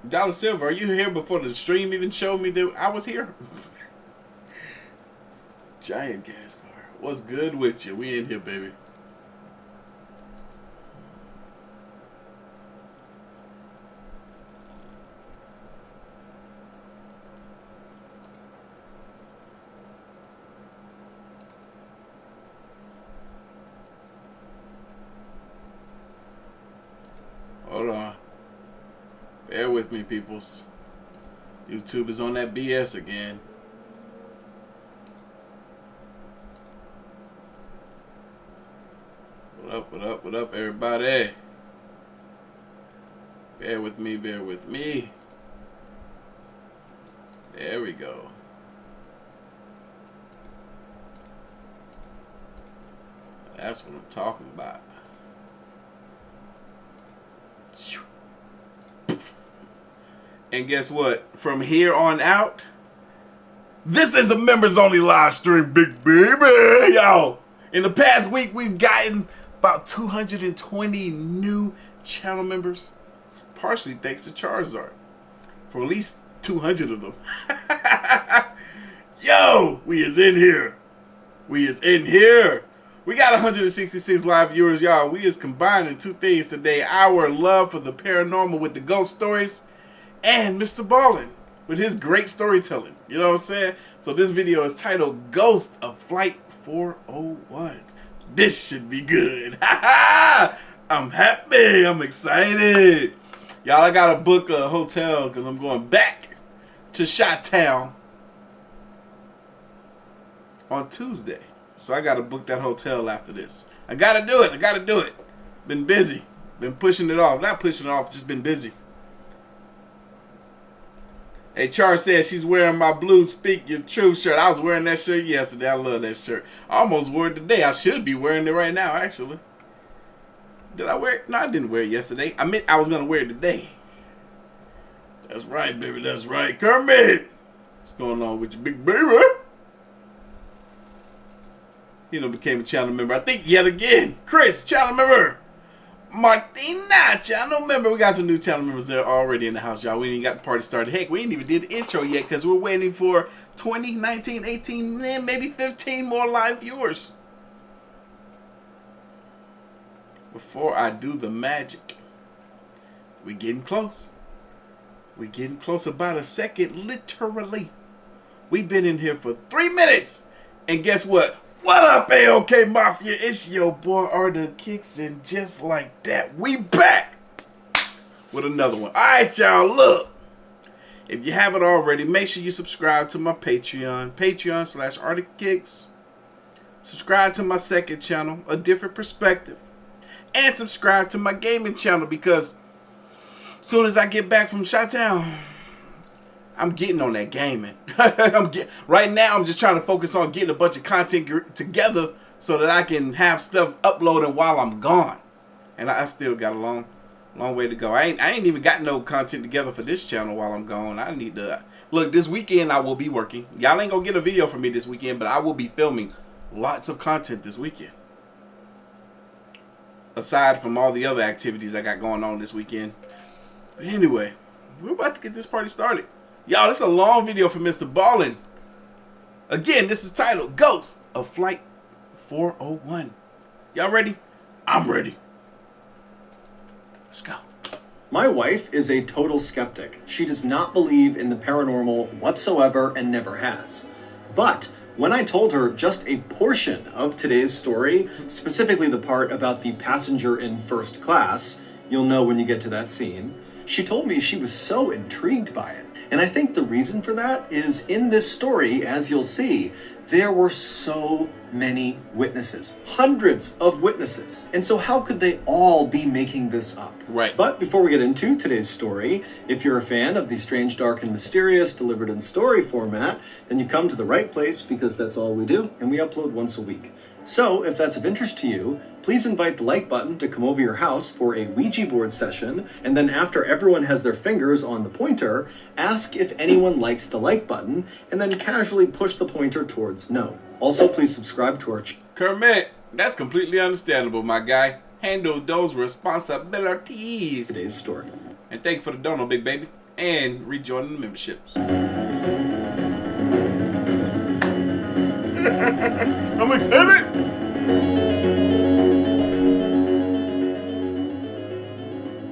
Dollar Silver, are you here before the stream even showed me that I was here? Giant gas car. What's good with you? We in here, baby. Hold on. Bear with me, peoples. YouTube is on that BS again. What up, everybody? Bear with me, bear with me. There we go. That's what I'm talking about. And guess what? From here on out, this is a members only live stream, big baby. Yo, in the past week, we've gotten about 220 new channel members, partially thanks to Charizard, for at least 200 of them. Yo, we is in here. We is in here. We got 166 live viewers, y'all. We is combining two things today. Our love for the paranormal with the ghost stories, and Mrballen with his great storytelling. You know what I'm saying? So this video is titled Ghost of Flight 401. This should be good. I'm happy. I'm excited. Y'all, I gotta book a hotel because I'm going back to Chi-Town on Tuesday. So I gotta book that hotel after this. I gotta do it. I gotta do it. Been busy. Been pushing it off. Not pushing it off, just been busy. Hey, Char says she's wearing my blue Speak Your Truth shirt. I was wearing that shirt yesterday. I love that shirt. I almost wore it today. I should be wearing it right now, actually. Did I wear it? No, I didn't wear it yesterday. I meant I was going to wear it today. That's right, baby. That's right. Kermit! What's going on with you, big baby? You know, became a channel member. I think yet again. Chris, channel member. Martina, channel member. We got some new channel members there already in the house, y'all. We ain't got the party started. Heck, we ain't even did the intro yet because we're waiting for 20, 19, 18, maybe 15 more live viewers before I do the magic. We getting close. We getting close. About a second, literally. We've been in here for 3 minutes. And guess what? What up, AOK Mafia? It's your boy Artofkickz, and just like that, we back with another one. All right, y'all, look. If you haven't already, make sure you subscribe to my Patreon, Patreon/Artofkickz. Subscribe to my second channel, A Different Perspective. And subscribe to my gaming channel because as soon as I get back from Chi-Town, I'm getting on that gaming. Right now, I'm just trying to focus on getting a bunch of content together so that I can have stuff uploading while I'm gone. And I still got a long way to go. I ain't even got no content together for this channel while I'm gone. I need to look. This weekend I will be working. Y'all ain't gonna get a video from me this weekend, but I will be filming lots of content this weekend. Aside from all the other activities I got going on this weekend. But anyway, we're about to get this party started. Y'all, this is a long video for Mrballen. Again, this is titled Ghost of Flight 401. Y'all ready? I'm ready. Let's go. My wife is a total skeptic. She does not believe in the paranormal whatsoever and never has. But when I told her just a portion of today's story, specifically the part about the passenger in first class, you'll know when you get to that scene, she told me she was so intrigued by it. And I think the reason for that is in this story, as you'll see, there were so many witnesses, hundreds of witnesses. And so how could they all be making this up? Right. But before we get into today's story, if you're a fan of the strange, dark, and mysterious delivered in story format, then you come to the right place because that's all we do, and we upload once a week. So if that's of interest to you, please invite the like button to come over your house for a Ouija board session, and then after everyone has their fingers on the pointer, ask if anyone likes the like button, and then casually push the pointer towards no. Also, please subscribe to our Kermit, that's completely understandable, my guy. Handle those responsibilities. Today's story. And thank you for the dono, big baby. and rejoining the memberships. I'm excited!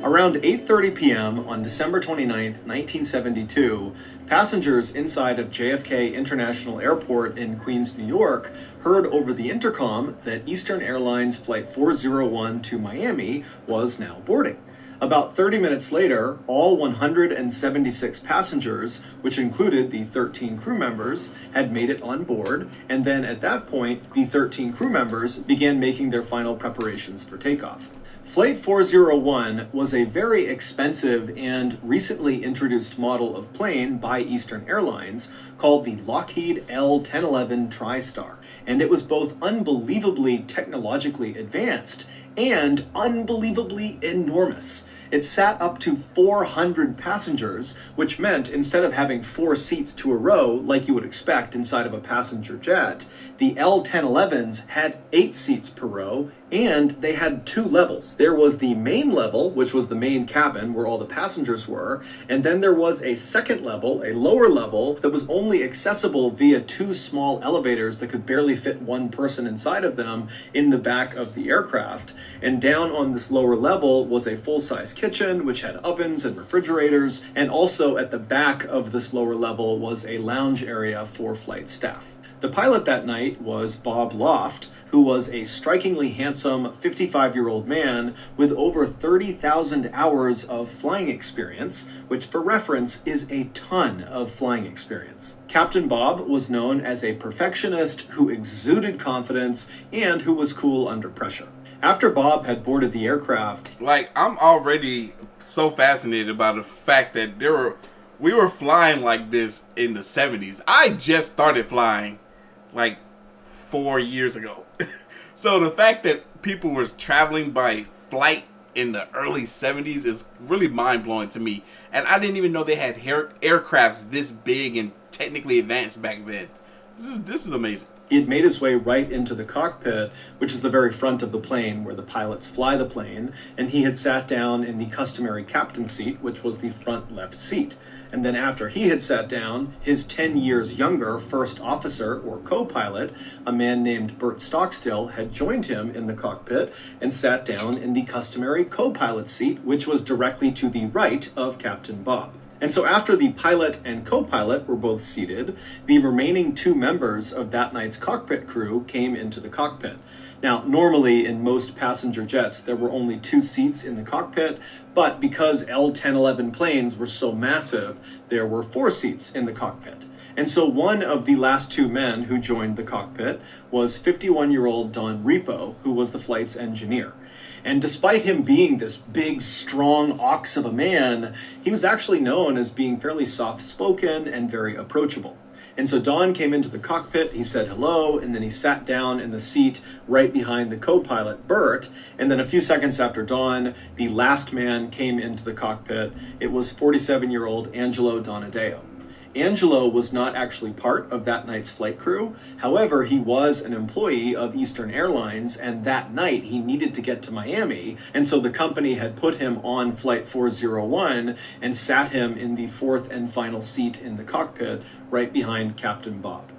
Around 8:30 p.m. on December 29, 1972, passengers inside of JFK International Airport in Queens, New York, heard over the intercom that Eastern Airlines Flight 401 to Miami was now boarding. About 30 minutes later, all 176 passengers, which included the 13 crew members, had made it on board, and then at that point, the 13 crew members began making their final preparations for takeoff. Flight 401 was a very expensive and recently introduced model of plane by Eastern Airlines called the Lockheed L-1011 TriStar, and it was both unbelievably technologically advanced and unbelievably enormous. It sat up to 400 passengers, which meant instead of having 4 seats to a row like you would expect inside of a passenger jet, the L-1011s had 8 seats per row, and they had 2 levels. There was the main level, which was the main cabin where all the passengers were, and then there was a second level, a lower level, that was only accessible via 2 small elevators that could barely fit 1 person inside of them in the back of the aircraft. And down on this lower level was a full-size kitchen, which had ovens and refrigerators, and also at the back of this lower level was a lounge area for flight staff. The pilot that night was Bob Loft, who was a strikingly handsome 55-year-old man with over 30,000 hours of flying experience, which for reference is a ton of flying experience. Captain Bob was known as a perfectionist who exuded confidence and who was cool under pressure. After Bob had boarded the aircraft... I'm already so fascinated about the fact that we were flying like this in the 70s. I just started flying 4 years ago. So the fact that people were traveling by flight in the early 70s is really mind-blowing to me. And I didn't even know they had aircrafts this big and technically advanced back then. This is amazing. He had made his way right into the cockpit, which is the very front of the plane where the pilots fly the plane, and he had sat down in the customary captain's seat, which was the front left seat. And then after he had sat down, his 10 years younger first officer or co-pilot, a man named Bert Stockstill, had joined him in the cockpit and sat down in the customary co-pilot seat, which was directly to the right of Captain Bob. And so after the pilot and co-pilot were both seated, the remaining 2 members of that night's cockpit crew came into the cockpit. Now, normally in most passenger jets, there were only 2 seats in the cockpit, but because L-1011 planes were so massive, there were 4 seats in the cockpit. And so one of the last 2 men who joined the cockpit was 51-year-old Don Repo, who was the flight's engineer. And despite him being this big, strong ox of a man, he was actually known as being fairly soft-spoken and very approachable. And so Don came into the cockpit, he said hello, and then he sat down in the seat right behind the co-pilot, Bert. And then a few seconds after Don, the last man came into the cockpit. It was 47-year-old Angelo Donadeo. Angelo was not actually part of that night's flight crew. However, he was an employee of Eastern Airlines, and that night he needed to get to Miami, and so the company had put him on Flight 401 and sat him in the 4th and final seat in the cockpit, right behind Captain Bob.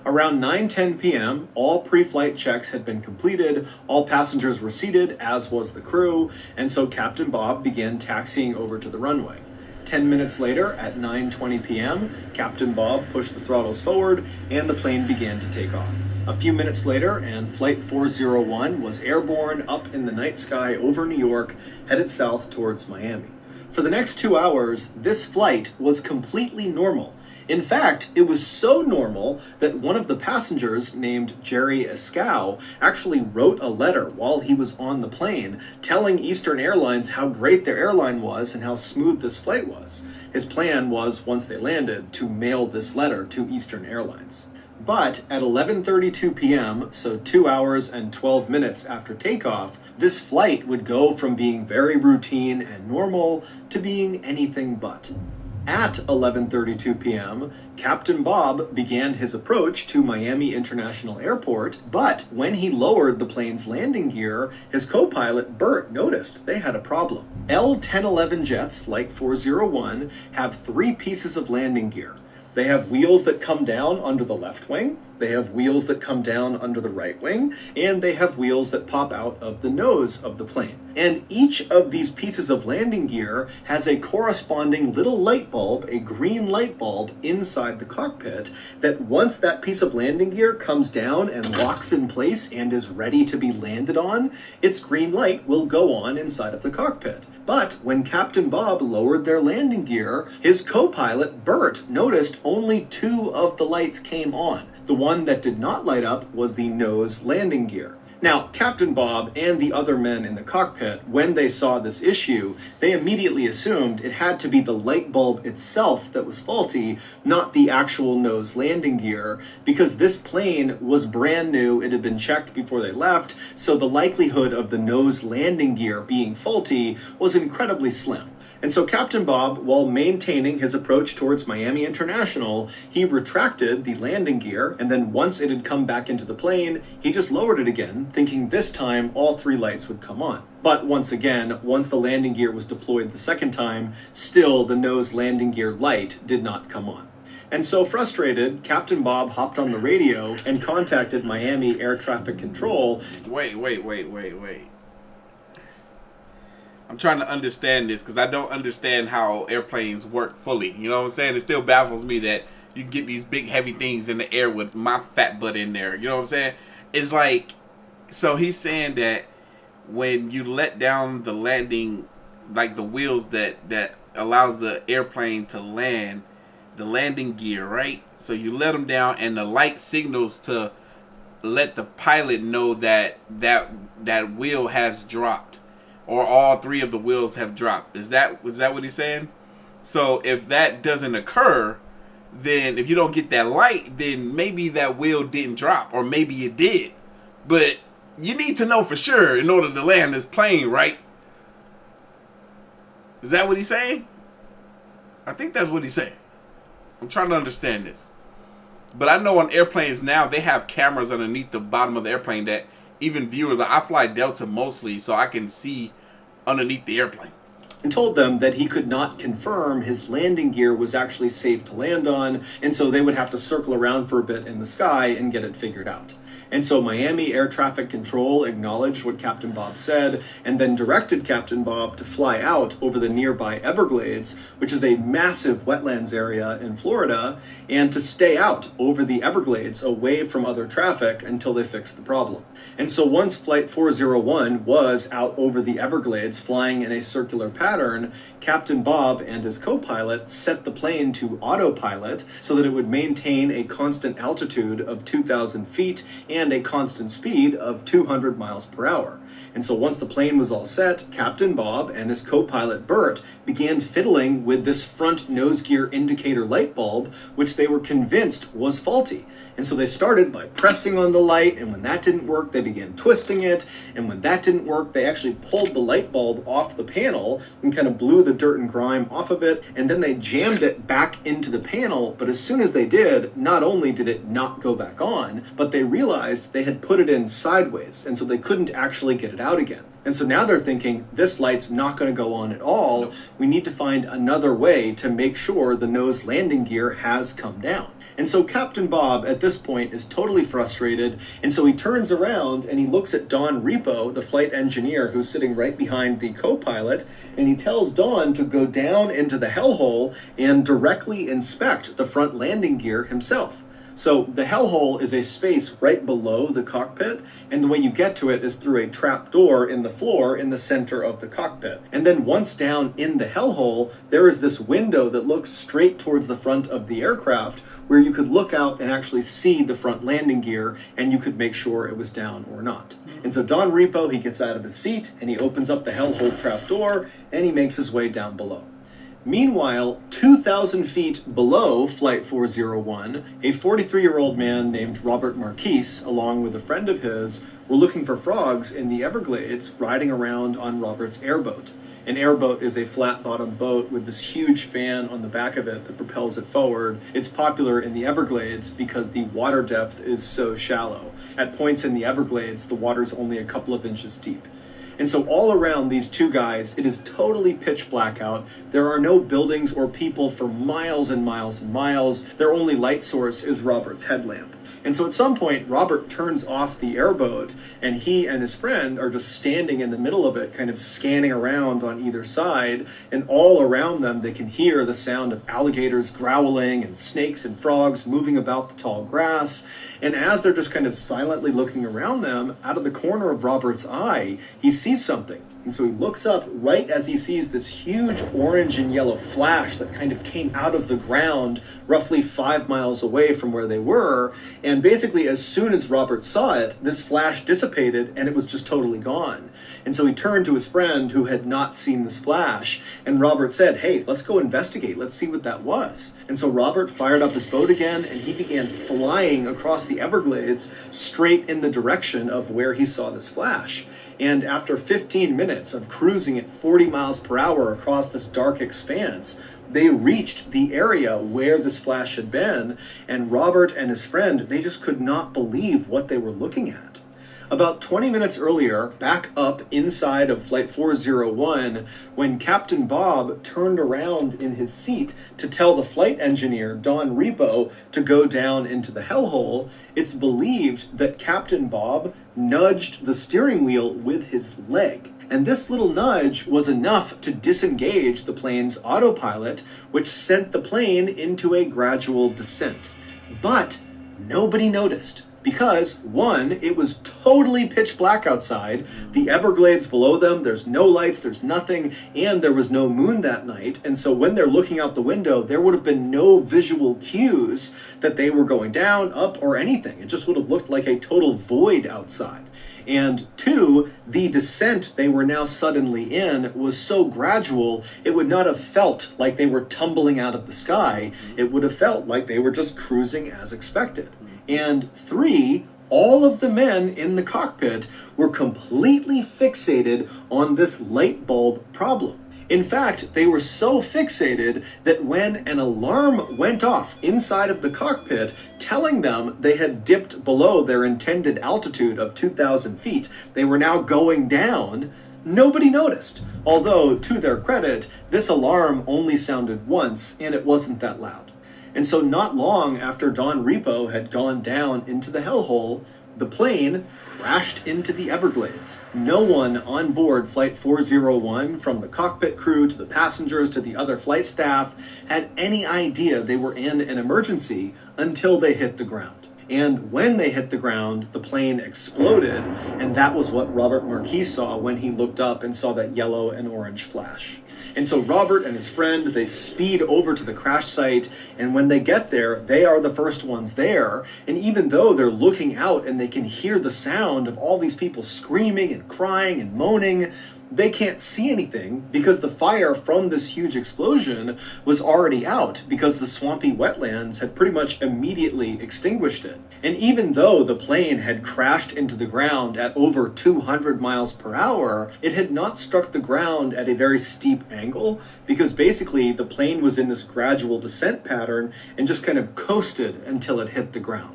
Around 9:10 p.m., all pre-flight checks had been completed, all passengers were seated, as was the crew, and so Captain Bob began taxiing over to the runway. 10 minutes later, at 9:20 p.m., Captain Bob pushed the throttles forward and the plane began to take off. A few minutes later, and Flight 401 was airborne up in the night sky over New York, headed south towards Miami. For the next 2 hours, this flight was completely normal. In fact, it was so normal that one of the passengers, named Jerry Escow, actually wrote a letter while he was on the plane telling Eastern Airlines how great their airline was and how smooth this flight was. His plan was, once they landed, to mail this letter to Eastern Airlines. But at 11:32 p.m., so 2 hours and 12 minutes after takeoff, this flight would go from being very routine and normal to being anything but. At 11:32 p.m., Captain Bob began his approach to Miami International Airport, but when he lowered the plane's landing gear, his co-pilot Bert noticed they had a problem. L-1011 jets, like 401, have 3 pieces of landing gear. They have wheels that come down under the left wing, they have wheels that come down under the right wing, and they have wheels that pop out of the nose of the plane. And each of these pieces of landing gear has a corresponding little light bulb, a green light bulb, inside the cockpit that once that piece of landing gear comes down and locks in place and is ready to be landed on, its green light will go on inside of the cockpit. But when Captain Bob lowered their landing gear, his co-pilot Bert noticed only 2 of the lights came on. The one that did not light up was the nose landing gear. Now, Captain Bob and the other men in the cockpit, when they saw this issue, they immediately assumed it had to be the light bulb itself that was faulty, not the actual nose landing gear, because this plane was brand new, it had been checked before they left, so the likelihood of the nose landing gear being faulty was incredibly slim. And so Captain Bob, while maintaining his approach towards Miami International, he retracted the landing gear, and then once it had come back into the plane, he just lowered it again, thinking this time all 3 lights would come on. But once again, once the landing gear was deployed the second time, still the nose landing gear light did not come on. And so frustrated, Captain Bob hopped on the radio and contacted Miami Air Traffic Control. Wait. I'm trying to understand this because I don't understand how airplanes work fully. You know what I'm saying? It still baffles me that you can get these big heavy things in the air with my fat butt in there. You know what I'm saying? It's like, so he's saying that when you let down the landing, like the wheels that allows the airplane to land, the landing gear, right? So you let them down and the light signals to let the pilot know that wheel has dropped. Or all 3 of the wheels have dropped. Was that what he's saying? So if that doesn't occur, then if you don't get that light, then maybe that wheel didn't drop, or maybe it did. But you need to know for sure in order to land this plane, right? Is that what he's saying? I think that's what he's saying. I'm trying to understand this. But I know on airplanes now, they have cameras underneath the bottom of the airplane that even viewers, like I fly Delta mostly, so I can see underneath the airplane. And told them that he could not confirm his landing gear was actually safe to land on, and so they would have to circle around for a bit in the sky and get it figured out. And so Miami Air Traffic Control acknowledged what Captain Bob said and then directed Captain Bob to fly out over the nearby Everglades, which is a massive wetlands area in Florida, and to stay out over the Everglades away from other traffic until they fixed the problem. And so once Flight 401 was out over the Everglades flying in a circular pattern, Captain Bob and his co-pilot set the plane to autopilot so that it would maintain a constant altitude of 2,000 feet and a constant speed of 200 miles per hour. And so once the plane was all set, Captain Bob and his co-pilot Bert began fiddling with this front nose gear indicator light bulb, which they were convinced was faulty. And so they started by pressing on the light, and when that didn't work, they began twisting it, and when that didn't work, they actually pulled the light bulb off the panel and kind of blew the dirt and grime off of it, and then they jammed it back into the panel. But as soon as they did, not only did it not go back on, but they realized they had put it in sideways, and so they couldn't actually get it out again. And so now they're thinking, this light's not going to go on at all. Nope. We need to find another way to make sure the nose landing gear has come down. And so Captain Bob at this point is totally frustrated, and so he turns around and he looks at Don Repo, the flight engineer who's sitting right behind the co-pilot, and he tells Don to go down into the hellhole and directly inspect the front landing gear himself. So the hellhole is a space right below the cockpit, and the way you get to it is through a trap door in the floor in the center of the cockpit. And then once down in the hellhole, there is this window that looks straight towards the front of the aircraft where you could look out and actually see the front landing gear, and you could make sure it was down or not. And so Don Repo, he gets out of his seat and he opens up the hellhole trap door and he makes his way down below. Meanwhile, 2,000 feet below Flight 401, a 43-year-old man named Robert Marquise, along with a friend of his, were looking for frogs in the Everglades, riding around on Robert's airboat. An airboat is a flat-bottomed boat with this huge fan on the back of it that propels it forward. It's popular in the Everglades because the water depth is so shallow. At points in the Everglades, the water's only a couple of inches deep. And so all around these two guys, it is totally pitch black out. There are no buildings or people for miles and miles and miles. Their only light source is Robert's headlamp. And so at some point, Robert turns off the airboat, and he and his friend are just standing in the middle of it, kind of scanning around on either side. And all around them, they can hear the sound of alligators growling and snakes and frogs moving about the tall grass. And as they're just kind of silently looking around them, out of the corner of Robert's eye, he sees something. And so he looks up right as he sees this huge orange and yellow flash that kind of came out of the ground roughly 5 miles away from where they were. And basically, as soon as Robert saw it, this flash dissipated and it was just totally gone. And so he turned to his friend who had not seen this flash, and Robert said, "Hey, let's go investigate. Let's see what that was." And so Robert fired up his boat again, and he began flying across the Everglades straight in the direction of where he saw this flash. And after 15 minutes of cruising at 40 miles per hour across this dark expanse, they reached the area where this flash had been, and Robert and his friend, they just could not believe what they were looking at. About 20 minutes earlier, back up inside of Flight 401, when Captain Bob turned around in his seat to tell the flight engineer, Don Repo, to go down into the hellhole, it's believed that Captain Bob nudged the steering wheel with his leg. And this little nudge was enough to disengage the plane's autopilot, which sent the plane into a gradual descent. But nobody noticed. Because, one, it was totally pitch black outside, the Everglades below them, there's no lights, there's nothing, and there was no moon that night, and so when they're looking out the window, there would have been no visual cues that they were going down, up, or anything. It just would have looked like a total void outside. And two, the descent they were now suddenly in was so gradual, it would not have felt like they were tumbling out of the sky. It would have felt like they were just cruising as expected. And three, all of the men in the cockpit were completely fixated on this light bulb problem. In fact, they were so fixated that when an alarm went off inside of the cockpit telling them they had dipped below their intended altitude of 2,000 feet, they were now going down, nobody noticed. Although, to their credit, this alarm only sounded once and it wasn't that loud. And so not long after Don Repo had gone down into the hellhole, the plane crashed into the Everglades. No one on board Flight 401, from the cockpit crew to the passengers to the other flight staff, had any idea they were in an emergency until they hit the ground. And when they hit the ground, the plane exploded, and that was what Robert Marquis saw when he looked up and saw that yellow and orange flash. And so Robert and his friend, they speed over to the crash site, and when they get there, they are the first ones there. And even though they're looking out and they can hear the sound of all these people screaming and crying and moaning, they can't see anything because the fire from this huge explosion was already out because the swampy wetlands had pretty much immediately extinguished it. And even though the plane had crashed into the ground at over 200 miles per hour, it had not struck the ground at a very steep angle because basically the plane was in this gradual descent pattern and just kind of coasted until it hit the ground.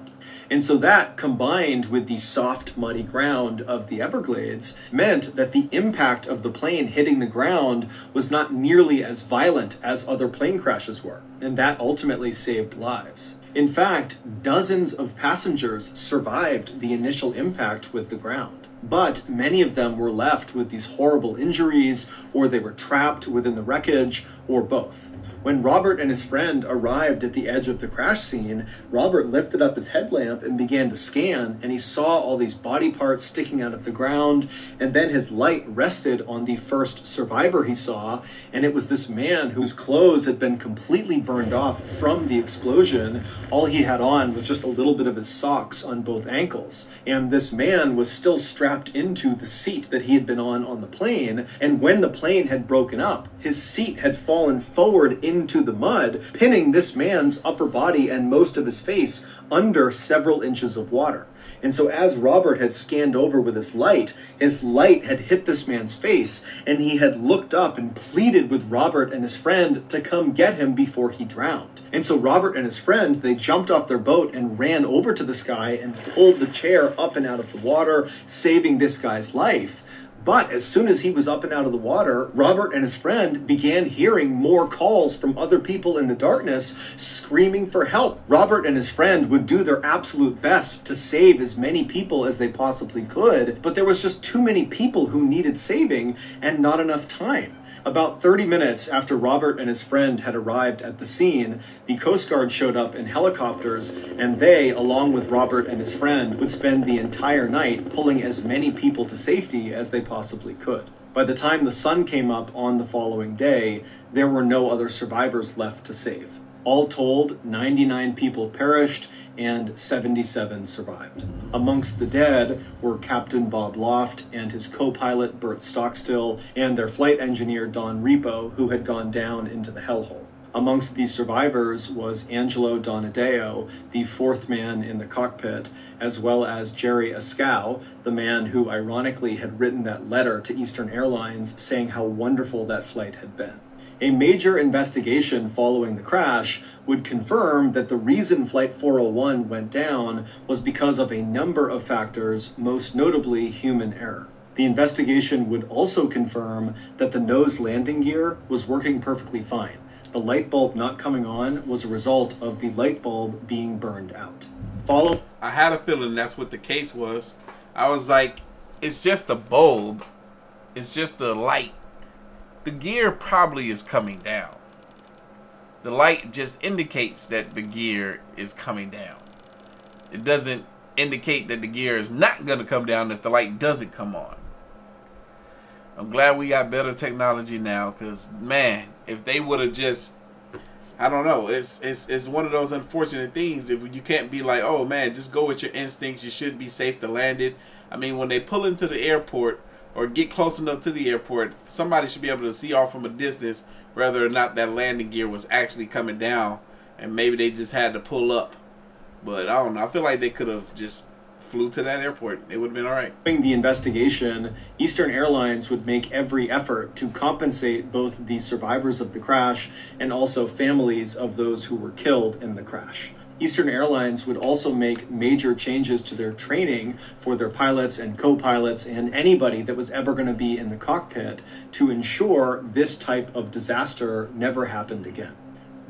And so that, combined with the soft, muddy ground of the Everglades, meant that the impact of the plane hitting the ground was not nearly as violent as other plane crashes were, and that ultimately saved lives. In fact, dozens of passengers survived the initial impact with the ground, but many of them were left with these horrible injuries, or they were trapped within the wreckage, or both. When Robert and his friend arrived at the edge of the crash scene, Robert lifted up his headlamp and began to scan, and he saw all these body parts sticking out of the ground, and then his light rested on the first survivor he saw, and it was this man whose clothes had been completely burned off from the explosion. All he had on was just a little bit of his socks on both ankles, and this man was still strapped into the seat that he had been on the plane, and when the plane had broken up, his seat had fallen forward into the mud, pinning this man's upper body and most of his face under several inches of water. And so as Robert had scanned over with his light had hit this man's face, and he had looked up and pleaded with Robert and his friend to come get him before he drowned. And so Robert and his friend, they jumped off their boat and ran over to this guy and pulled the chair up and out of the water, saving this guy's life. But as soon as he was up and out of the water, Robert and his friend began hearing more calls from other people in the darkness screaming for help. Robert and his friend would do their absolute best to save as many people as they possibly could, but there was just too many people who needed saving and not enough time. About 30 minutes after Robert and his friend had arrived at the scene, the Coast Guard showed up in helicopters, and they, along with Robert and his friend, would spend the entire night pulling as many people to safety as they possibly could. By the time the sun came up on the following day, there were no other survivors left to save. All told, 99 people perished and 77 survived. Amongst the dead were Captain Bob Loft and his co-pilot Bert Stockstill and their flight engineer Don Repo, who had gone down into the hellhole. Amongst these survivors was Angelo Donadeo, the fourth man in the cockpit, as well as Jerry Ascow, the man who ironically had written that letter to Eastern Airlines saying how wonderful that flight had been. A major investigation following the crash would confirm that the reason Flight 401 went down was because of a number of factors, most notably human error. The investigation would also confirm that the nose landing gear was working perfectly fine. The light bulb not coming on was a result of the light bulb being burned out. I had a feeling that's what the case was. I was like, it's just the bulb. It's just the light. The gear probably is coming down. The light just indicates that the gear is coming down. It doesn't indicate that the gear is not going to come down if the light doesn't come on. I'm glad we got better technology now, because man, if they would have just, I don't know, it's one of those unfortunate things. If you can't be like, oh man, just go with your instincts, you should be safe to land it. I mean, when they pull into the airport or get close enough to the airport, somebody should be able to see off from a distance whether or not that landing gear was actually coming down, and maybe they just had to pull up. But I don't know, I feel like they could have just flew to that airport. It would have been all right. During the investigation, Eastern Airlines would make every effort to compensate both the survivors of the crash and also families of those who were killed in the crash. Eastern Airlines would also make major changes to their training for their pilots and co-pilots and anybody that was ever going to be in the cockpit to ensure this type of disaster never happened again.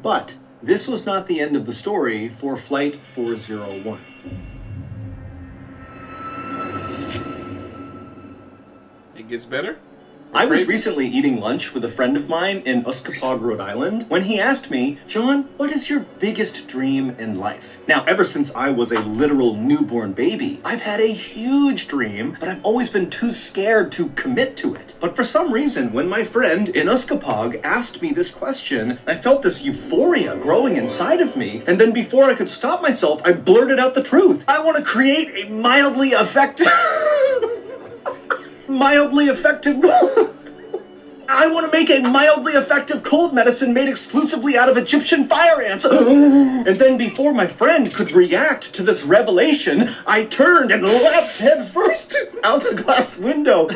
But this was not the end of the story for Flight 401. It gets better? I was recently eating lunch with a friend of mine in Uskapog, Rhode Island, when he asked me, John, what is your biggest dream in life? Now, ever since I was a literal newborn baby, I've had a huge dream, but I've always been too scared to commit to it. But for some reason, when my friend in Uskapog asked me this question, I felt this euphoria growing inside of me, and then before I could stop myself, I blurted out the truth. I want to create a mildly effective... I want to make a mildly effective cold medicine made exclusively out of Egyptian fire ants. And then before my friend could react to this revelation, I turned and leapt head first out the glass window.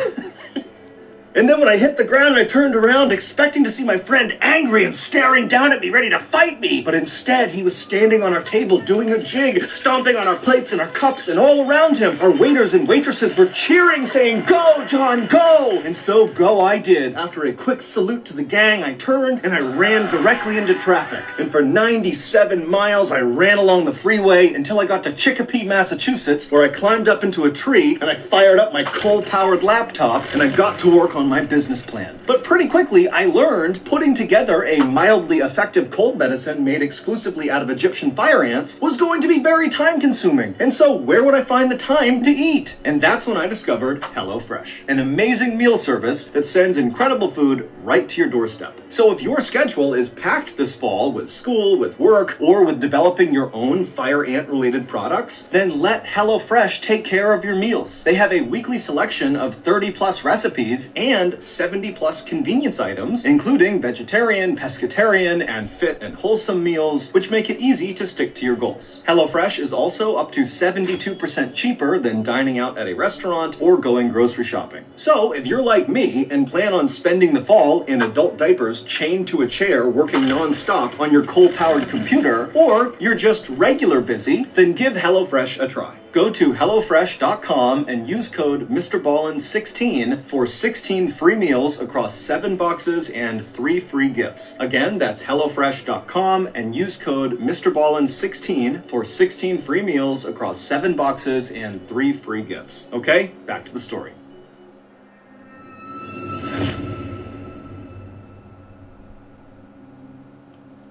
And then when I hit the ground, I turned around expecting to see my friend angry and staring down at me, ready to fight me. But instead, he was standing on our table doing a jig, stomping on our plates and our cups, and all around him, our waiters and waitresses were cheering, saying, "Go, John, go!" And so go I did. After a quick salute to the gang, I turned and I ran directly into traffic. And for 97 miles, I ran along the freeway until I got to Chicopee, Massachusetts, where I climbed up into a tree and I fired up my coal-powered laptop and I got to work on my business plan. But pretty quickly, I learned putting together a mildly effective cold medicine made exclusively out of Egyptian fire ants was going to be very time-consuming. And so where would I find the time to eat? And that's when I discovered HelloFresh, an amazing meal service that sends incredible food right to your doorstep. So if your schedule is packed this fall with school, with work, or with developing your own fire ant-related products, then let HelloFresh take care of your meals. They have a weekly selection of 30-plus recipes, and and 70 plus convenience items, including vegetarian, pescatarian, and fit and wholesome meals, which make it easy to stick to your goals. HelloFresh is also up to 72% cheaper than dining out at a restaurant or going grocery shopping. So if you're like me and plan on spending the fall in adult diapers chained to a chair working non-stop on your coal-powered computer, or you're just regular busy, then give HelloFresh a try. Go to HelloFresh.com and use code Mrballen16 for 16 free meals across 7 boxes and 3 free gifts. Again, that's HelloFresh.com and use code Mrballen16 for 16 free meals across 7 boxes and 3 free gifts. Okay, back to the story.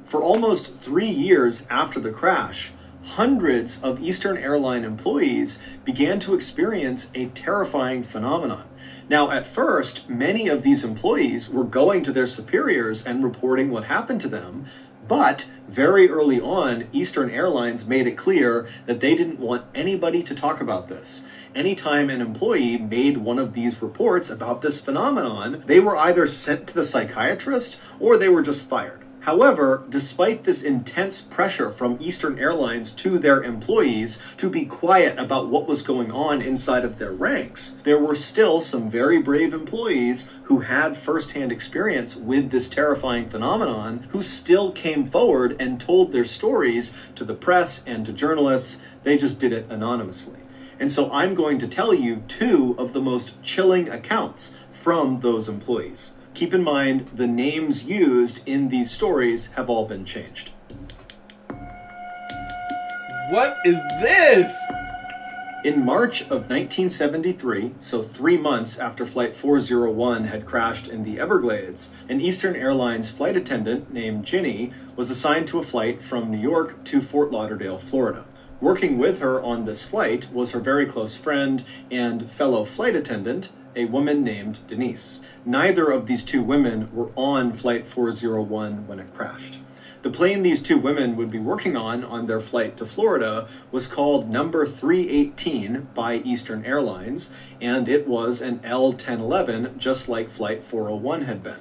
For almost 3 years after the crash, hundreds of Eastern Airline employees began to experience a terrifying phenomenon. Now, at first, many of these employees were going to their superiors and reporting what happened to them, but very early on, Eastern Airlines made it clear that they didn't want anybody to talk about this. Anytime an employee made one of these reports about this phenomenon, they were either sent to the psychiatrist or they were just fired. However, despite this intense pressure from Eastern Airlines to their employees to be quiet about what was going on inside of their ranks, there were still some very brave employees who had firsthand experience with this terrifying phenomenon who still came forward and told their stories to the press and to journalists. They just did it anonymously. And so I'm going to tell you 2 of the most chilling accounts from those employees. Keep in mind, the names used in these stories have all been changed. What is this? In March of 1973, so 3 months after Flight 401 had crashed in the Everglades, an Eastern Airlines flight attendant named Ginny was assigned to a flight from New York to Fort Lauderdale, Florida. Working with her on this flight was her very close friend and fellow flight attendant, a woman named Denise. Neither of these 2 women were on Flight 401 when it crashed. The plane these 2 women would be working on their flight to Florida was called number 318 by Eastern Airlines, and it was an L-1011, just like Flight 401 had been.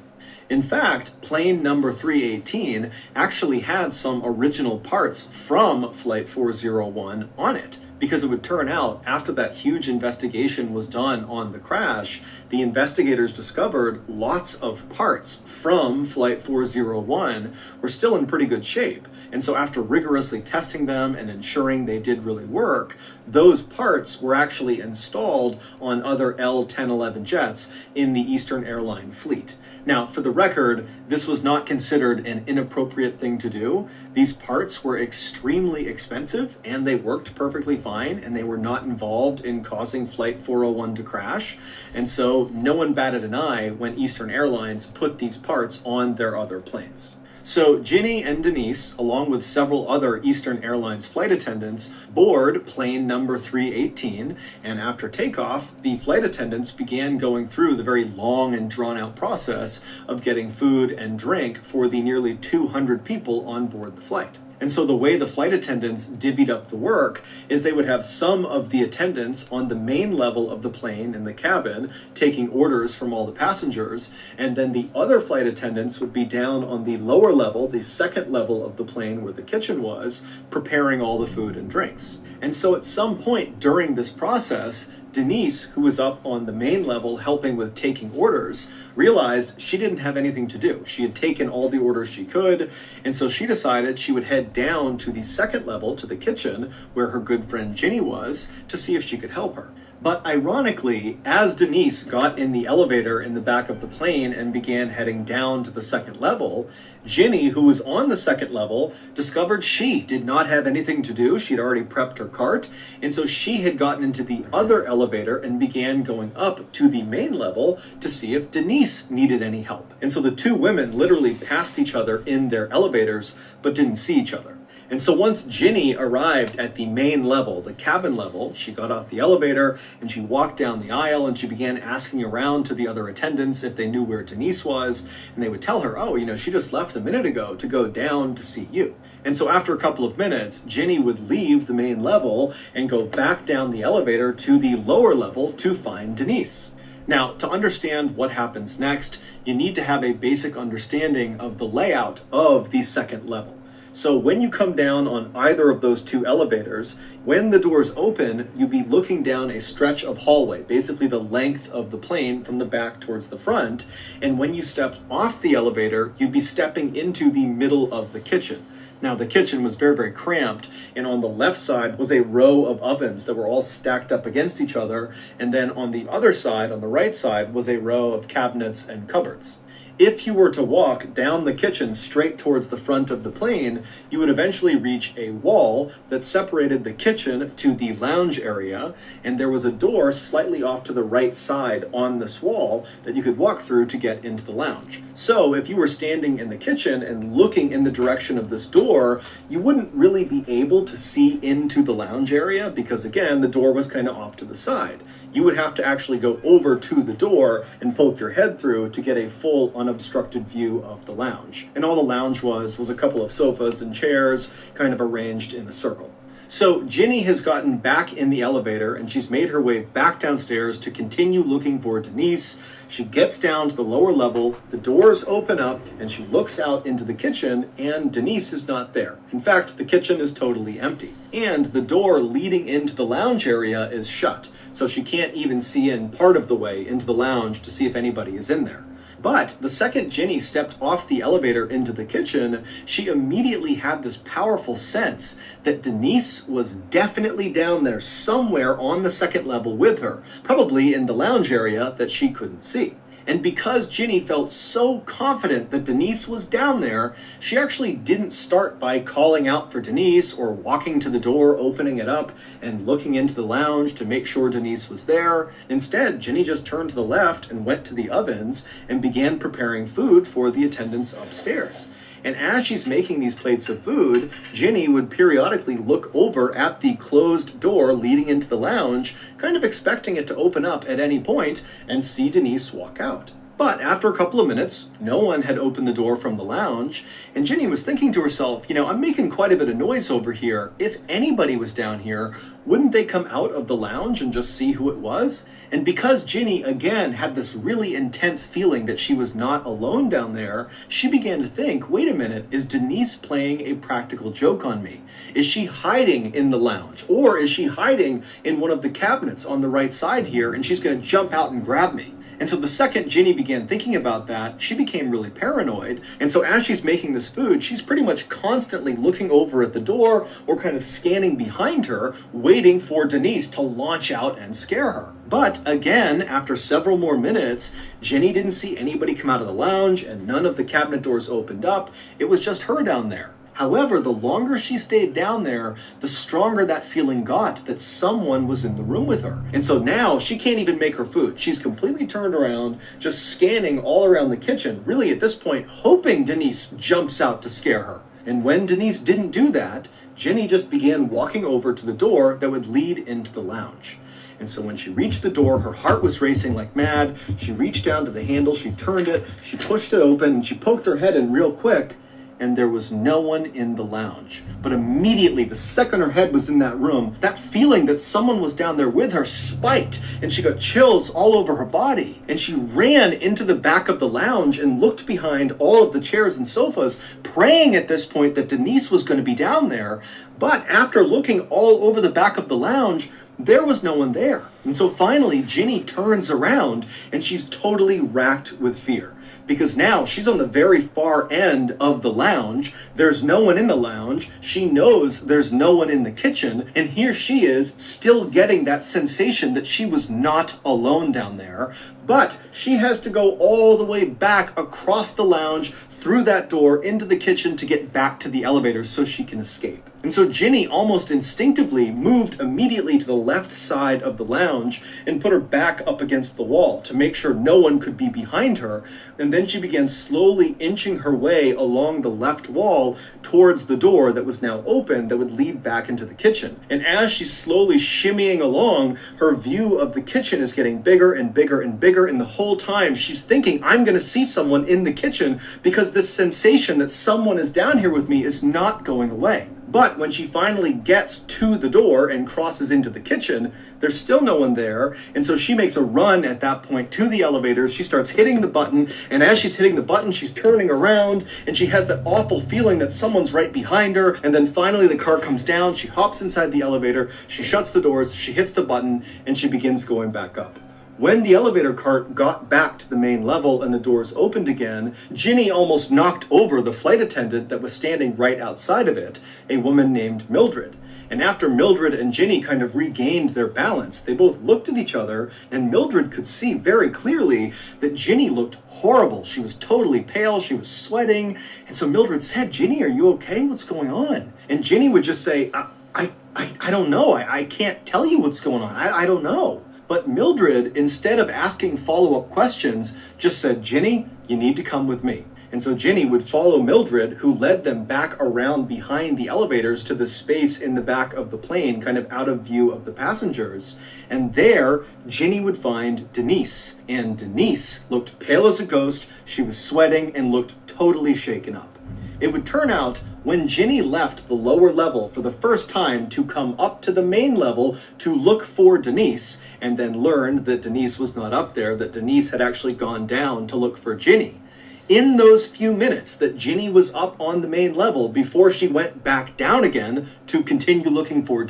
In fact, plane number 318 actually had some original parts from Flight 401 on it, because it would turn out, after that huge investigation was done on the crash, the investigators discovered lots of parts from Flight 401 were still in pretty good shape. And so after rigorously testing them and ensuring they did really work, those parts were actually installed on other L-1011 jets in the Eastern Airline fleet. Now, for the record, this was not considered an inappropriate thing to do. These parts were extremely expensive and they worked perfectly fine, and they were not involved in causing Flight 401 to crash. And so no one batted an eye when Eastern Airlines put these parts on their other planes. So Ginny and Denise, along with several other Eastern Airlines flight attendants, board plane number 318, and after takeoff, the flight attendants began going through the very long and drawn-out process of getting food and drink for the nearly 200 people on board the flight. And so the way the flight attendants divvied up the work is they would have some of the attendants on the main level of the plane in the cabin taking orders from all the passengers, and then the other flight attendants would be down on the lower level, the second level of the plane where the kitchen was, preparing all the food and drinks. And so at some point during this process, Denise, who was up on the main level helping with taking orders, realized she didn't have anything to do. She had taken all the orders she could, and so she decided she would head down to the second level, to the kitchen, where her good friend Ginny was, to see if she could help her. But ironically, as Denise got in the elevator in the back of the plane and began heading down to the second level, Ginny, who was on the second level, discovered she did not have anything to do. She'd already prepped her cart, and so she had gotten into the other elevator and began going up to the main level to see if Denise needed any help. And so the 2 women literally passed each other in their elevators, but didn't see each other. And so once Ginny arrived at the main level, the cabin level, she got off the elevator and she walked down the aisle and she began asking around to the other attendants if they knew where Denise was. And they would tell her, oh, she just left a minute ago to go down to see you. And so after a couple of minutes, Ginny would leave the main level and go back down the elevator to the lower level to find Denise. Now, to understand what happens next, you need to have a basic understanding of the layout of the second level. So when you come down on either of those two elevators, when the doors open, you'll be looking down a stretch of hallway, basically the length of the plane from the back towards the front. And when you stepped off the elevator, you'd be stepping into the middle of the kitchen. Now, the kitchen was very, very cramped, and on the left side was a row of ovens that were all stacked up against each other, and then on the other side, on the right side, was a row of cabinets and cupboards. If you were to walk down the kitchen straight towards the front of the plane, you would eventually reach a wall that separated the kitchen to the lounge area, and there was a door slightly off to the right side on this wall that you could walk through to get into the lounge. So if you were standing in the kitchen and looking in the direction of this door, you wouldn't really be able to see into the lounge area because, again, the door was kind of off to the side. You would have to actually go over to the door and poke your head through to get a full unobstructed view of the lounge. And all the lounge was a couple of sofas and chairs kind of arranged in a circle. So Ginny has gotten back in the elevator and she's made her way back downstairs to continue looking for Denise. She gets down to the lower level, the doors open up, and she looks out into the kitchen, and Denise is not there. In fact, the kitchen is totally empty. And the door leading into the lounge area is shut, so she can't even see in part of the way into the lounge to see if anybody is in there. But the second Ginny stepped off the elevator into the kitchen, she immediately had this powerful sense that Denise was definitely down there somewhere on the second level with her, probably in the lounge area that she couldn't see. And because Ginny felt so confident that Denise was down there, she actually didn't start by calling out for Denise or walking to the door, opening it up, and looking into the lounge to make sure Denise was there. Instead, Ginny just turned to the left and went to the ovens and began preparing food for the attendants upstairs. And as she's making these plates of food, Ginny would periodically look over at the closed door leading into the lounge, kind of expecting it to open up at any point and see Denise walk out. But after a couple of minutes, no one had opened the door from the lounge, and Ginny was thinking to herself, I'm making quite a bit of noise over here. If anybody was down here, wouldn't they come out of the lounge and just see who it was? And because Ginny, again, had this really intense feeling that she was not alone down there, she began to think, wait a minute, is Denise playing a practical joke on me? Is she hiding in the lounge? Or is she hiding in one of the cabinets on the right side here, and she's going to jump out and grab me? And so the second Ginny began thinking about that, she became really paranoid. And so as she's making this food, she's pretty much constantly looking over at the door or kind of scanning behind her, waiting for Denise to launch out and scare her. But again, after several more minutes, Ginny didn't see anybody come out of the lounge and none of the cabinet doors opened up. It was just her down there. However, the longer she stayed down there, the stronger that feeling got that someone was in the room with her. And so now she can't even make her food. She's completely turned around, just scanning all around the kitchen, really at this point hoping Denise jumps out to scare her. And when Denise didn't do that, Ginny just began walking over to the door that would lead into the lounge. And so when she reached the door, her heart was racing like mad. She reached down to the handle, she turned it, she pushed it open, and she poked her head in real quick, and there was no one in the lounge. But immediately, the second her head was in that room, that feeling that someone was down there with her spiked, and she got chills all over her body. And she ran into the back of the lounge and looked behind all of the chairs and sofas, praying at this point that Denise was going to be down there. But after looking all over the back of the lounge, there was no one there. And so finally, Ginny turns around, and she's totally racked with fear. Because now she's on the very far end of the lounge. There's no one in the lounge. She knows there's no one in the kitchen. And here she is still getting that sensation that she was not alone down there. But she has to go all the way back across the lounge, through that door, into the kitchen to get back to the elevator so she can escape. And so Ginny almost instinctively moved immediately to the left side of the lounge and put her back up against the wall to make sure no one could be behind her. And then she began slowly inching her way along the left wall towards the door that was now open that would lead back into the kitchen. And as she's slowly shimmying along, her view of the kitchen is getting bigger and bigger and bigger. And the whole time she's thinking, I'm going to see someone in the kitchen because this sensation that someone is down here with me is not going away. But when she finally gets to the door and crosses into the kitchen, there's still no one there. And so she makes a run at that point to the elevator. She starts hitting the button. And as she's hitting the button, she's turning around. And she has that awful feeling that someone's right behind her. And then finally the car comes down. She hops inside the elevator. She shuts the doors. She hits the button. And she begins going back up. When the elevator cart got back to the main level and the doors opened again, Ginny almost knocked over the flight attendant that was standing right outside of it, a woman named Mildred. And after Mildred and Ginny kind of regained their balance, they both looked at each other, and Mildred could see very clearly that Ginny looked horrible. She was totally pale, she was sweating, and so Mildred said, "Ginny, are you okay? What's going on?" And Ginny would just say, I don't know. I can't tell you what's going on. I don't know. But Mildred, instead of asking follow-up questions, just said, "Ginny, you need to come with me." And so Ginny would follow Mildred, who led them back around behind the elevators to the space in the back of the plane, kind of out of view of the passengers. And there, Ginny would find Denise. And Denise looked pale as a ghost. She was sweating and looked totally shaken up. It would turn out when Ginny left the lower level for the first time to come up to the main level to look for Denise, and then learned that Denise was not up there, that Denise had actually gone down to look for Ginny. In those few minutes that Ginny was up on the main level before she went back down again to continue looking for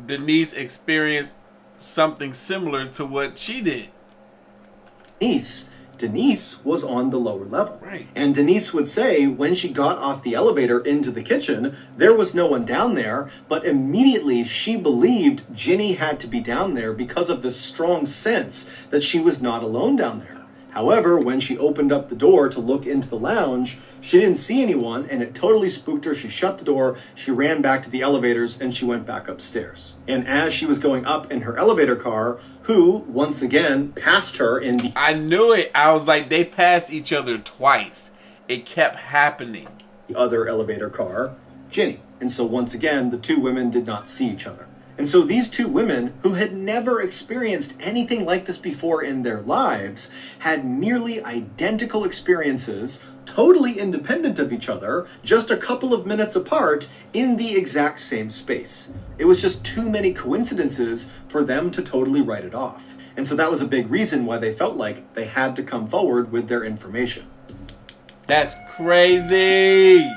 Denise experienced something similar to what she did. Denise was on the lower level. Right. And Denise would say when she got off the elevator into the kitchen, there was no one down there, but immediately she believed Ginny had to be down there because of this strong sense that she was not alone down there. However, when she opened up the door to look into the lounge, she didn't see anyone, and it totally spooked her. She shut the door, she ran back to the elevators, and she went back upstairs. And as she was going up in her elevator car, who, once again, passed her in the... I knew it. I was like, they passed each other twice. It kept happening. The other elevator car, Ginny. And so once again, the two women did not see each other. And so these two women, who had never experienced anything like this before in their lives, had nearly identical experiences, totally independent of each other, just a couple of minutes apart in the exact same space. It was just too many coincidences for them to totally write it off. And so that was a big reason why they felt like they had to come forward with their information. That's crazy.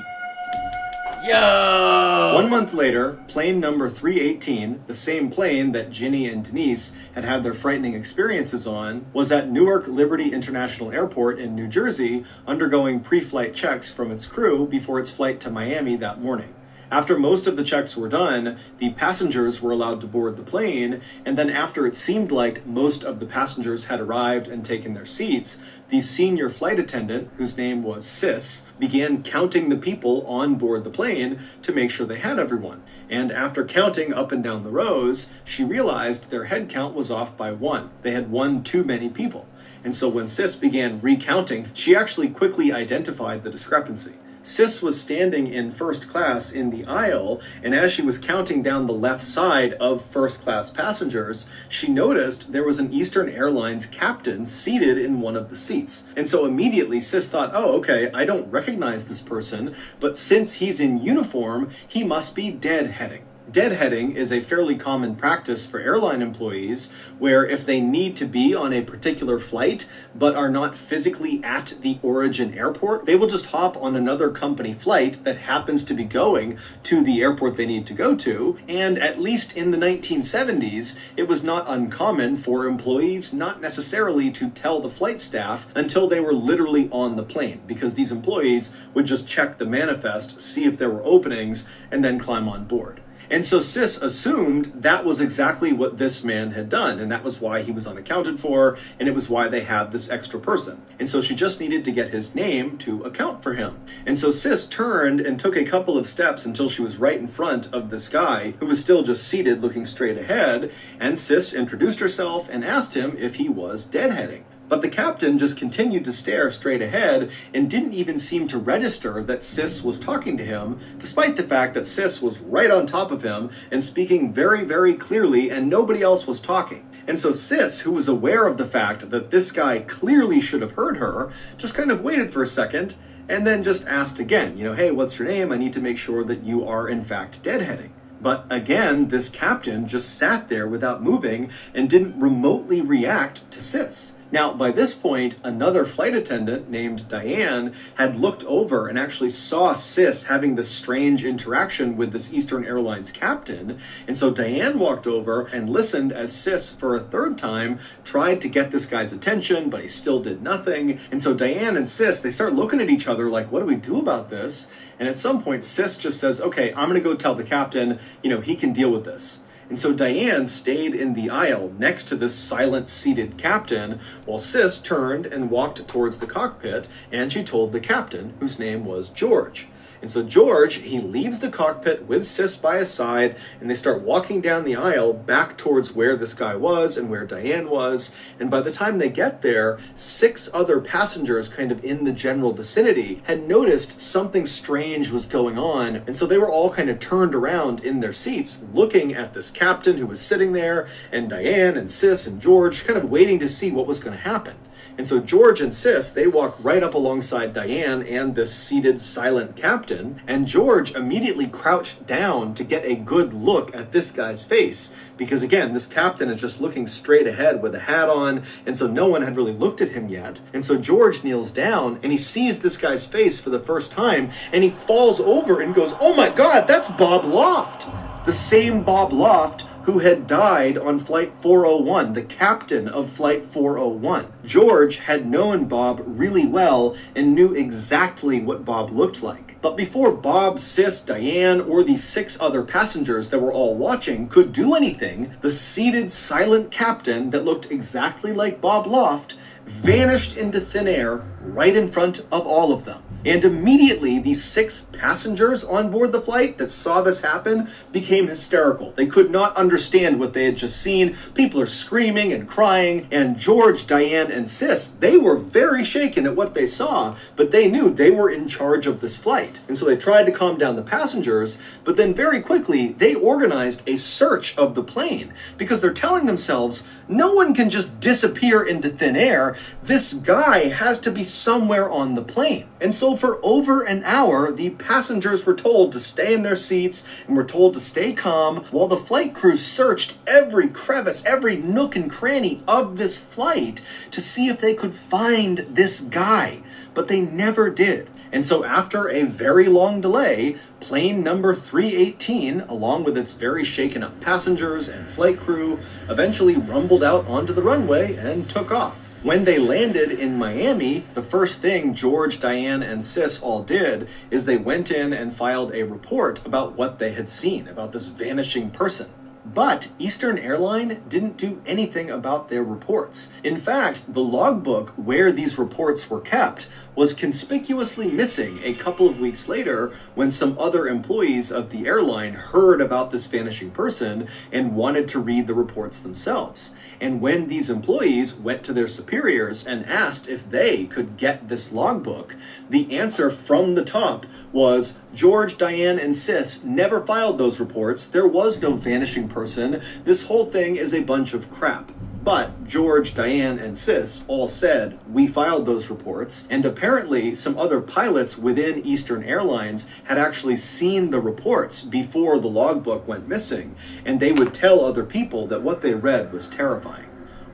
Yo! 1 month later, plane number 318, the same plane that Ginny and Denise had had their frightening experiences on, was at Newark Liberty International Airport in New Jersey, undergoing pre-flight checks from its crew before its flight to Miami that morning. After most of the checks were done, the passengers were allowed to board the plane, and then after it seemed like most of the passengers had arrived and taken their seats, the senior flight attendant, whose name was Sis, began counting the people on board the plane to make sure they had everyone. And after counting up and down the rows, she realized their head count was off by 1. They had one too many people. And so when Sis began recounting, she actually quickly identified the discrepancy. Sis was standing in first class in the aisle, and as she was counting down the left side of first class passengers, she noticed there was an Eastern Airlines captain seated in one of the seats. And so immediately Sis thought, oh, okay, I don't recognize this person, but since he's in uniform, he must be deadheading. Deadheading is a fairly common practice for airline employees where if they need to be on a particular flight but are not physically at the origin airport, they will just hop on another company flight that happens to be going to the airport they need to go to. And at least in the 1970s, it was not uncommon for employees not necessarily to tell the flight staff until they were literally on the plane, because these employees would just check the manifest, see if there were openings, and then climb on board. And so Sis assumed that was exactly what this man had done, and that was why he was unaccounted for, and it was why they had this extra person. And so she just needed to get his name to account for him. And so Sis turned and took a couple of steps until she was right in front of this guy, who was still just seated looking straight ahead, and Sis introduced herself and asked him if he was deadheading. But the captain just continued to stare straight ahead and didn't even seem to register that Sis was talking to him, despite the fact that Sis was right on top of him and speaking very, very clearly, and nobody else was talking. And so Sis, who was aware of the fact that this guy clearly should have heard her, just kind of waited for a second and then just asked again, hey, what's your name? I need to make sure that you are in fact deadheading. But again, this captain just sat there without moving and didn't remotely react to Sis. Now, by this point, another flight attendant named Diane had looked over and actually saw Sis having this strange interaction with this Eastern Airlines captain. And so Diane walked over and listened as Sis, for a third time, tried to get this guy's attention, but he still did nothing. And so Diane and Sis, they start looking at each other like, what do we do about this? And at some point, Sis just says, okay, I'm going to go tell the captain, he can deal with this. And so Diane stayed in the aisle next to this silent seated captain while Sis turned and walked towards the cockpit, and she told the captain, whose name was George. And so George, he leaves the cockpit with Sis by his side, and they start walking down the aisle back towards where this guy was and where Diane was. And by the time they get there, 6 other passengers kind of in the general vicinity had noticed something strange was going on. And so they were all kind of turned around in their seats, looking at this captain who was sitting there, and Diane and Sis and George kind of waiting to see what was going to happen. And so George and Sis, they walk right up alongside Diane and this seated silent captain, and George immediately crouched down to get a good look at this guy's face. Because again, this captain is just looking straight ahead with a hat on, and so no one had really looked at him yet. And so George kneels down and he sees this guy's face for the first time, and he falls over and goes, oh my God, that's Bob Loft! The same Bob Loft who had died on Flight 401, the captain of Flight 401. George had known Bob really well and knew exactly what Bob looked like. But before Bob, Sis, Diane, or the 6 other passengers that were all watching could do anything, the seated, silent captain that looked exactly like Bob Loft vanished into thin air right in front of all of them. And immediately, these 6 passengers on board the flight that saw this happen became hysterical. They could not understand what they had just seen. People are screaming and crying, and George, Diane, and Sis, they were very shaken at what they saw, but they knew they were in charge of this flight. And so they tried to calm down the passengers, but then very quickly, they organized a search of the plane, because they're telling themselves, no one can just disappear into thin air. This guy has to be somewhere on the plane. And so for over an hour, the passengers were told to stay in their seats and were told to stay calm while the flight crew searched every crevice, every nook and cranny of this flight to see if they could find this guy. But they never did. And so after a very long delay, plane number 318, along with its very shaken up passengers and flight crew, eventually rumbled out onto the runway and took off. When they landed in Miami, the first thing George, Diane, and Sis all did is they went in and filed a report about what they had seen, about this vanishing person. But Eastern Airline didn't do anything about their reports. In fact, the logbook where these reports were kept was conspicuously missing a couple of weeks later when some other employees of the airline heard about this vanishing person and wanted to read the reports themselves. And when these employees went to their superiors and asked if they could get this logbook, the answer from the top was, George, Diane, and Sis never filed those reports. There was no vanishing person. This whole thing is a bunch of crap. But George, Diane, and Sis all said, we filed those reports, and apparently some other pilots within Eastern Airlines had actually seen the reports before the logbook went missing, and they would tell other people that what they read was terrifying.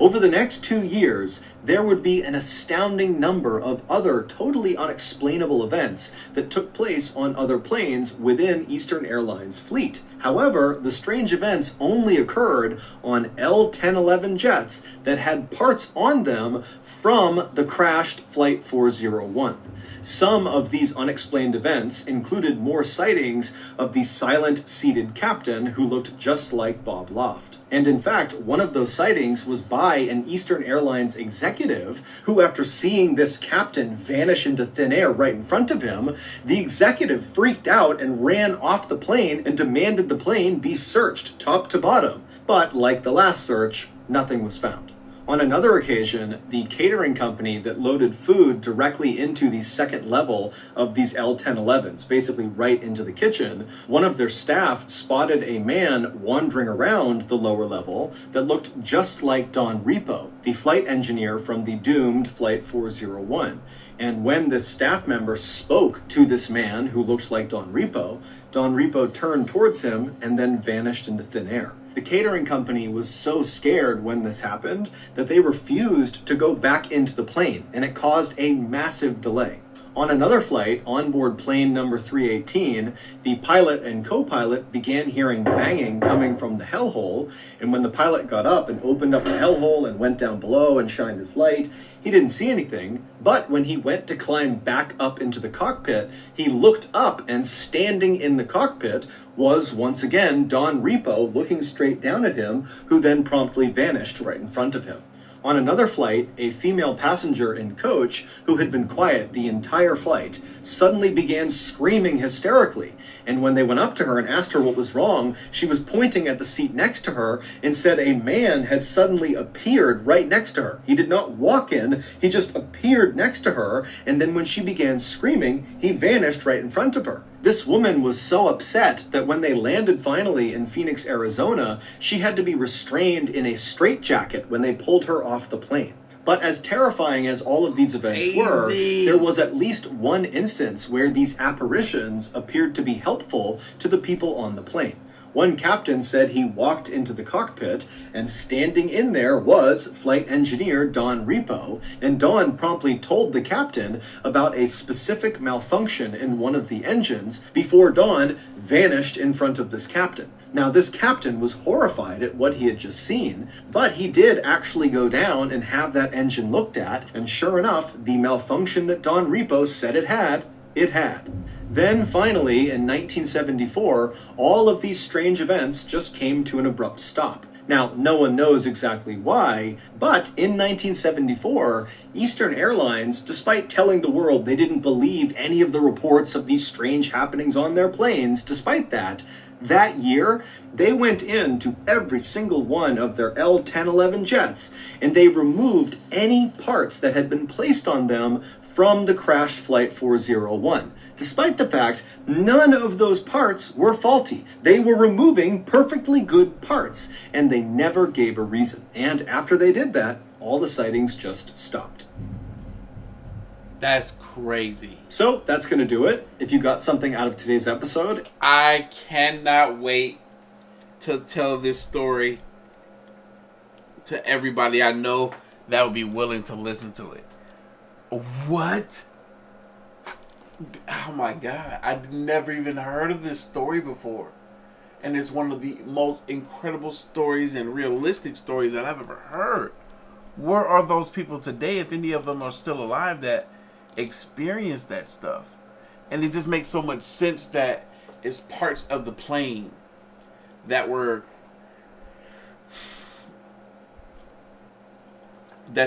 Over the next 2 years, there would be an astounding number of other totally unexplainable events that took place on other planes within Eastern Airlines' fleet. However, the strange events only occurred on L-1011 jets that had parts on them from the crashed Flight 401. Some of these unexplained events included more sightings of the silent seated captain who looked just like Bob Loft. And in fact, one of those sightings was by an Eastern Airlines executive who, after seeing this captain vanish into thin air right in front of him, the executive freaked out and ran off the plane and demanded the plane be searched top to bottom. But like the last search, nothing was found. On another occasion, the catering company that loaded food directly into the second level of these L-1011s, basically right into the kitchen, one of their staff spotted a man wandering around the lower level that looked just like Don Repo, the flight engineer from the doomed Flight 401. And when this staff member spoke to this man who looked like Don Repo turned towards him and then vanished into thin air. The catering company was so scared when this happened that they refused to go back into the plane, and it caused a massive delay. On another flight, on board plane number 318, the pilot and co-pilot began hearing banging coming from the hellhole, and when the pilot got up and opened up the hellhole and went down below and shined his light, he didn't see anything, but when he went to climb back up into the cockpit, he looked up, and standing in the cockpit was once again Don Repo looking straight down at him, who then promptly vanished right in front of him. On another flight, a female passenger and coach, who had been quiet the entire flight, suddenly began screaming hysterically. And when they went up to her and asked her what was wrong, she was pointing at the seat next to her and said a man had suddenly appeared right next to her. He did not walk in, he just appeared next to her, and then when she began screaming, he vanished right in front of her. This woman was so upset that when they landed finally in Phoenix, Arizona, she had to be restrained in a straitjacket when they pulled her off the plane. But as terrifying as all of these events were, there was at least one instance where these apparitions appeared to be helpful to the people on the plane. One captain said he walked into the cockpit, and standing in there was flight engineer Don Repo, and Don promptly told the captain about a specific malfunction in one of the engines before Don vanished in front of this captain. Now, this captain was horrified at what he had just seen, but he did actually go down and have that engine looked at, and sure enough, the malfunction that Don Repo said it had. Then finally, in 1974, all of these strange events just came to an abrupt stop. Now, no one knows exactly why, but in 1974, Eastern Airlines, despite telling the world they didn't believe any of the reports of these strange happenings on their planes, despite that year, they went into every single one of their L-1011 jets, and they removed any parts that had been placed on them from the crashed Flight 401. Despite the fact none of those parts were faulty. They were removing perfectly good parts, and they never gave a reason. And after they did that, all the sightings just stopped. That's crazy. So that's going to do it. If you got something out of today's episode, I cannot wait to tell this story to everybody I know that would be willing to listen to it. What? Oh my God. I'd never even heard of this story before. And it's one of the most incredible stories and realistic stories that I've ever heard. Where are those people today, if any of them are still alive, that experienced that stuff? And it just makes so much sense that it's parts of the plane that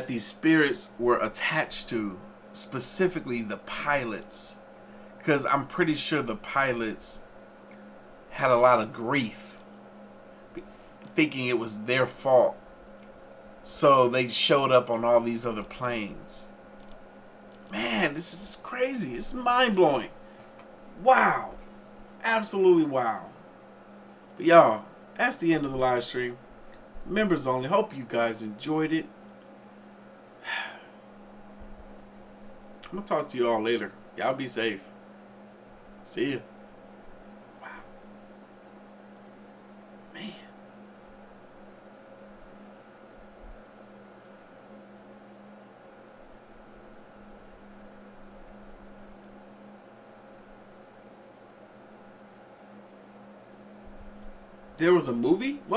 these spirits were attached to, specifically the pilots, because I'm pretty sure the pilots had a lot of grief thinking it was their fault, so they showed up on all these other planes. Man, this is crazy. It's mind-blowing. Wow. Absolutely wow. But y'all, that's the end of the live stream. Members only. Hope you guys enjoyed it. I'm going to talk to you all later. Y'all be safe. See ya. Wow. Man. There was a movie? What?